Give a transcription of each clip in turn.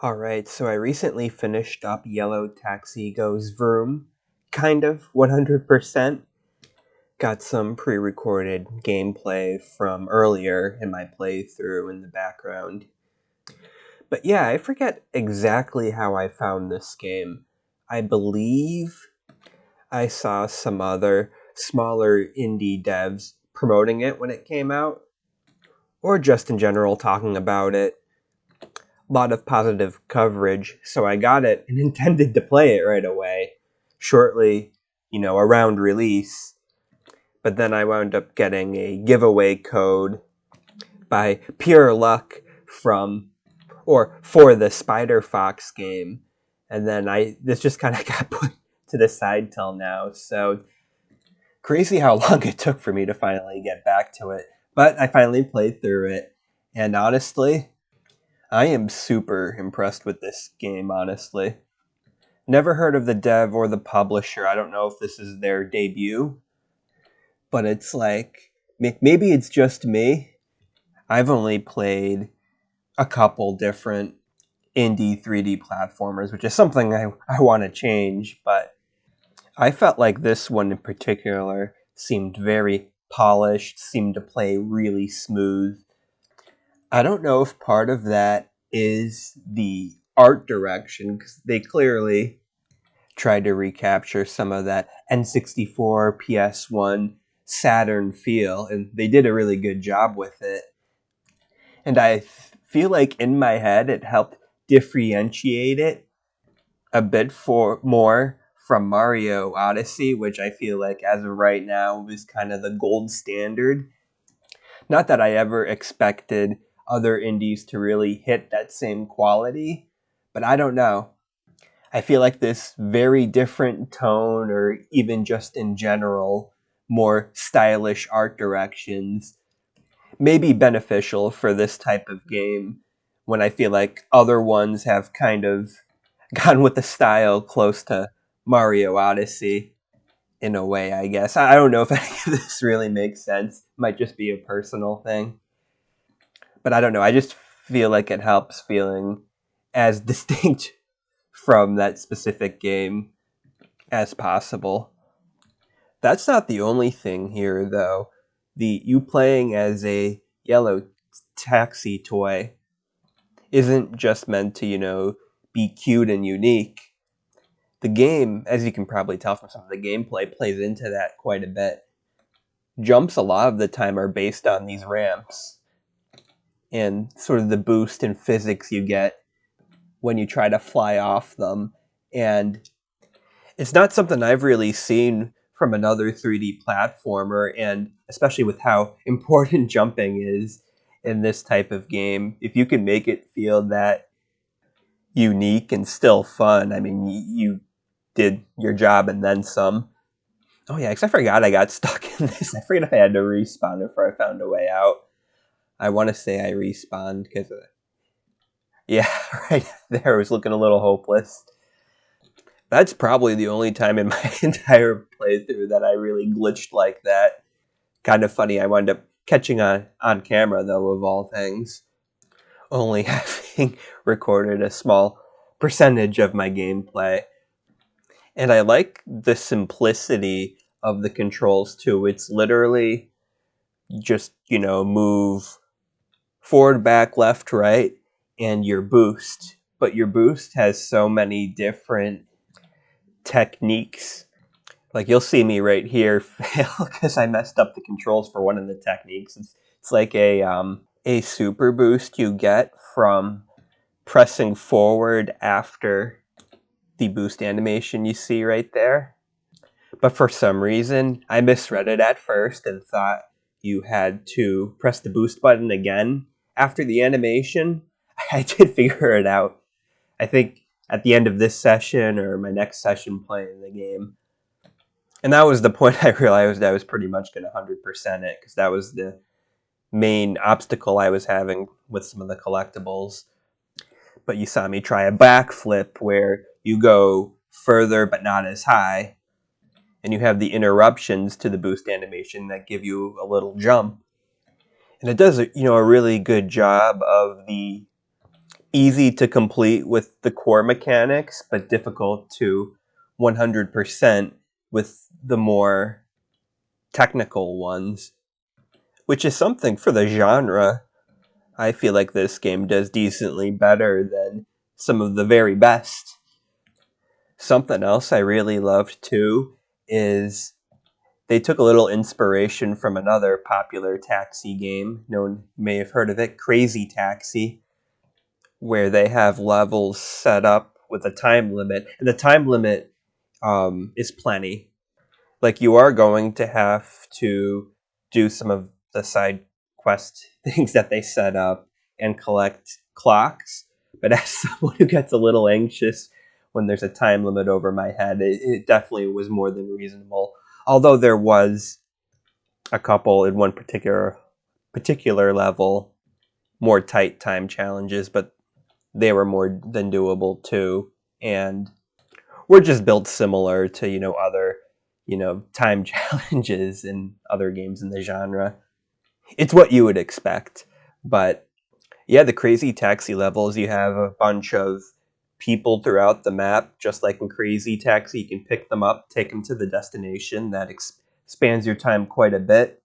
Alright, so I recently finished up Yellow Taxi Goes Vroom. Kind of, 100%. Got some pre-recorded gameplay from earlier in my playthrough in the background. But yeah, I forget exactly how I found this game. I believe I saw some other smaller indie devs promoting it when it came out, or just in general talking about it. Lot of positive coverage, so I got it and intended to play it right away, shortly, around release. But then I wound up getting a giveaway code by pure luck for the Spider Fox game, and then this just kind of got put to the side till now. So crazy how long it took for me to finally get back to it, but I finally played through it, and honestly, I am super impressed with this game, honestly. Never heard of the dev or the publisher. I don't know if this is their debut, but it's like, maybe it's just me. I've only played a couple different indie 3D platformers, which is something I want to change, but I felt like this one in particular seemed very polished, seemed to play really smooth. I don't know if part of that is the art direction, because they clearly tried to recapture some of that N64, PS1, Saturn feel, and they did a really good job with it. And I feel like in my head it helped differentiate it a bit more from Mario Odyssey, which I feel like as of right now is kind of the gold standard. Not that I ever expected other indies to really hit that same quality, but I don't know. I feel like this very different tone, or even just in general, more stylish art directions, may be beneficial for this type of game when I feel like other ones have kind of gone with the style close to Mario Odyssey in a way, I guess. I don't know if any of this really makes sense. It might just be a personal thing. But I don't know. I just feel like it helps feeling as distinct from that specific game as possible. That's not the only thing here, though. You playing as a yellow taxi toy isn't just meant to, be cute and unique. The game, as you can probably tell from some of the gameplay, plays into that quite a bit. Jumps a lot of the time are based on these ramps and sort of the boost in physics you get when you try to fly off them. And it's not something I've really seen from another 3D platformer, and especially with how important jumping is in this type of game, if you can make it feel that unique and still fun, I mean, you did your job and then some. Oh yeah, because I forgot I got stuck in this. I forgot I had to respawn before I found a way out. I want to say I respawned because, yeah, right there, it was looking a little hopeless. That's probably the only time in my entire playthrough that I really glitched like that. Kind of funny, I wound up catching on camera, though, of all things. Only having recorded a small percentage of my gameplay. And I like the simplicity of the controls, too. It's literally just, move forward, back, left, right, and your boost. But your boost has so many different techniques. Like, you'll see me right here fail because I messed up the controls for one of the techniques. It's like a super boost you get from pressing forward after the boost animation you see right there. But for some reason, I misread it at first and thought you had to press the boost button again after the animation. I did figure it out. I think at the end of this session or my next session playing the game. And that was the point I realized I was pretty much going to 100% it, because that was the main obstacle I was having with some of the collectibles. But you saw me try a backflip where you go further but not as high, and you have the interruptions to the boost animation that give you a little jump. And it does a really good job of the easy to complete with the core mechanics, but difficult to 100% with the more technical ones, which is something for the genre. I feel like this game does decently better than some of the very best. Something else I really loved too is they took a little inspiration from another popular taxi game. No one may have heard of it, Crazy Taxi, where they have levels set up with a time limit, and the time limit is plenty. Like, you are going to have to do some of the side quest things that they set up and collect clocks. But as someone who gets a little anxious when there's a time limit over my head, it definitely was more than reasonable. Although there was a couple in one particular level more tight time challenges, but they were more than doable too, and were just built similar to other time challenges in other games in the genre. It's what you would expect, but yeah, the Crazy Taxi levels, you have a bunch of people throughout the map, just like in Crazy Taxi. You can pick them up, take them to the destination. That expands your time quite a bit,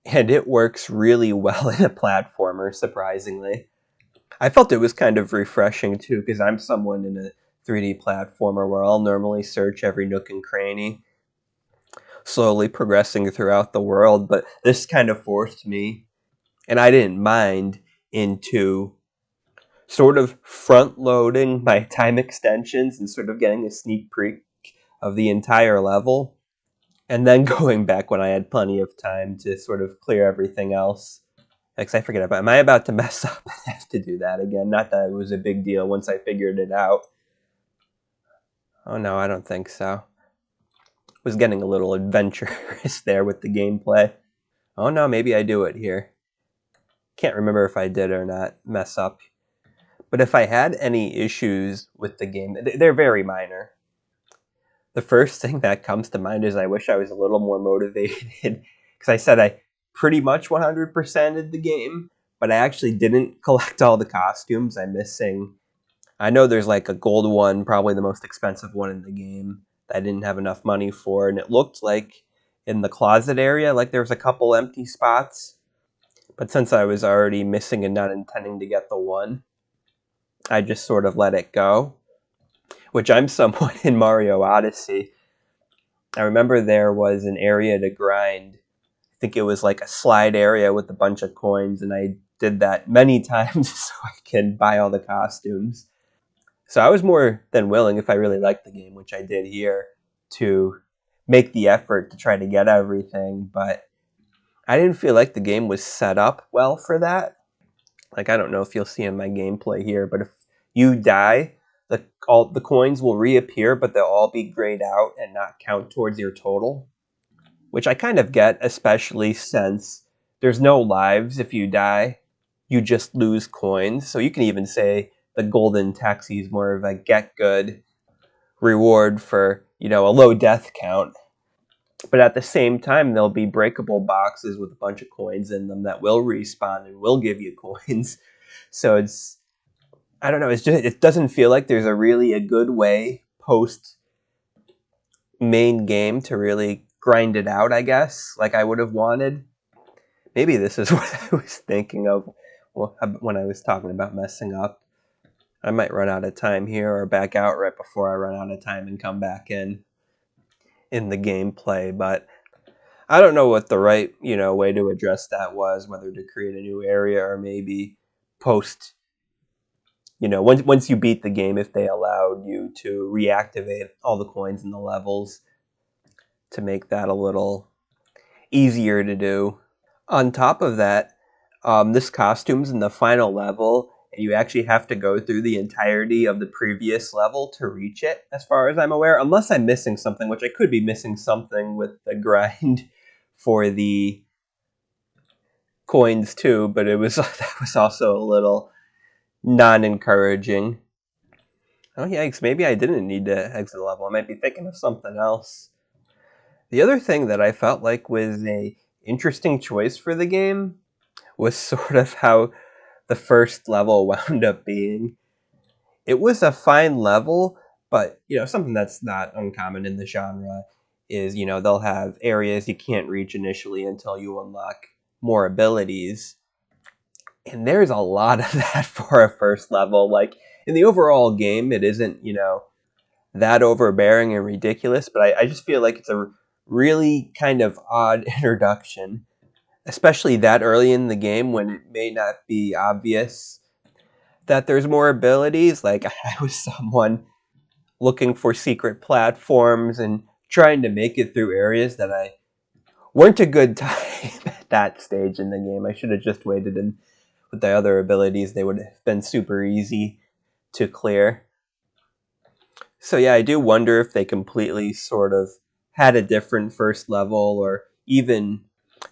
and it works really well in a platformer, surprisingly. I felt it was kind of refreshing too, because I'm someone in a 3D platformer where I'll normally search every nook and cranny, slowly progressing throughout the world, but this kind of forced me, and I didn't mind, into sort of front loading my time extensions and sort of getting a sneak peek of the entire level, and then going back when I had plenty of time to sort of clear everything else. Because I forget about, am I about to mess up and have to do that again? Not that it was a big deal once I figured it out. Oh no, I don't think so. Was getting a little adventurous there with the gameplay. Oh no, maybe I do it here. Can't remember if I did or not mess up. But if I had any issues with the game, they're very minor. The first thing that comes to mind is I wish I was a little more motivated, because I said I pretty much 100%ed the game, but I actually didn't collect all the costumes. I'm missing, I know there's like a gold one, probably the most expensive one in the game, that I didn't have enough money for, and it looked like in the closet area, like there was a couple empty spots. But since I was already missing and not intending to get the one, I just sort of let it go. Which, I'm someone in Mario Odyssey. I remember there was an area to grind. I think it was like a slide area with a bunch of coins, and I did that many times so I can buy all the costumes. So I was more than willing, if I really liked the game, which I did here, to make the effort to try to get everything, but I didn't feel like the game was set up well for that. Like, I don't know if you'll see in my gameplay here, but if you die, all the coins will reappear, but they'll all be grayed out and not count towards your total, which I kind of get, especially since there's no lives if you die. You just lose coins. So you can even say the golden taxi is more of a get good reward for, a low death count. But at the same time, there'll be breakable boxes with a bunch of coins in them that will respawn and will give you coins. So I don't know, it doesn't feel like there's a good way post main game to really grind it out, I guess, like I would have wanted. Maybe this is what I was thinking of when I was talking about messing up. I might run out of time here or back out right before I run out of time and come back in the gameplay, but I don't know what the right, way to address that was, whether to create a new area or maybe post, once you beat the game, if they allowed you to reactivate all the coins in the levels to make that a little easier to do. On top of that, this costume's in the final level, and you actually have to go through the entirety of the previous level to reach it, as far as I'm aware, unless I'm missing something, which I could be missing something with the grind for the coins too, but that was also a little non-encouraging. Oh yikes, maybe I didn't need to exit the level. I might be thinking of something else. The other thing that I felt like was a interesting choice for the game was sort of how the first level wound up being. It was a fine level, but something that's not uncommon in the genre is they'll have areas you can't reach initially until you unlock more abilities. And there's a lot of that for a first level. Like in the overall game, it isn't, that overbearing and ridiculous, but I just feel like it's a really kind of odd introduction, especially that early in the game when it may not be obvious that there's more abilities. Like I was someone looking for secret platforms and trying to make it through areas that I weren't a good time at that stage in the game. I should have just waited, and with the other abilities, they would have been super easy to clear. So yeah, I do wonder if they completely sort of had a different first level or even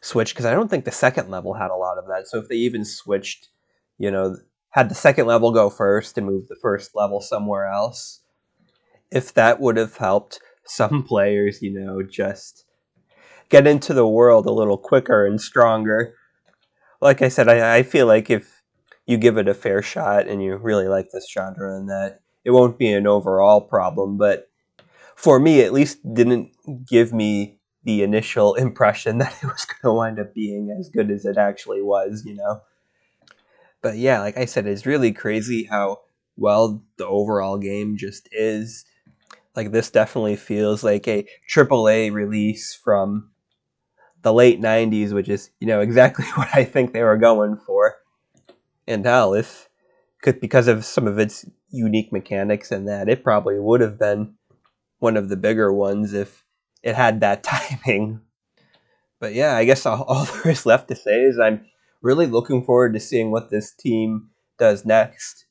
switched, because I don't think the second level had a lot of that. So if they even switched, you know, had the second level go first and move the first level somewhere else, if that would have helped some players, just get into the world a little quicker and stronger. Like I said, I feel like if you give it a fair shot and you really like this genre, and that it won't be an overall problem, but for me at least didn't give me the initial impression that it was going to wind up being as good as it actually was. But yeah, like I said, it's really crazy how well the overall game just is. Like this definitely feels like a AAA release from the late 90s, which is, exactly what I think they were going for. And hell, if because of some of its unique mechanics and that, it probably would have been one of the bigger ones if it had that timing. But yeah, I guess all there is left to say is I'm really looking forward to seeing what this team does next.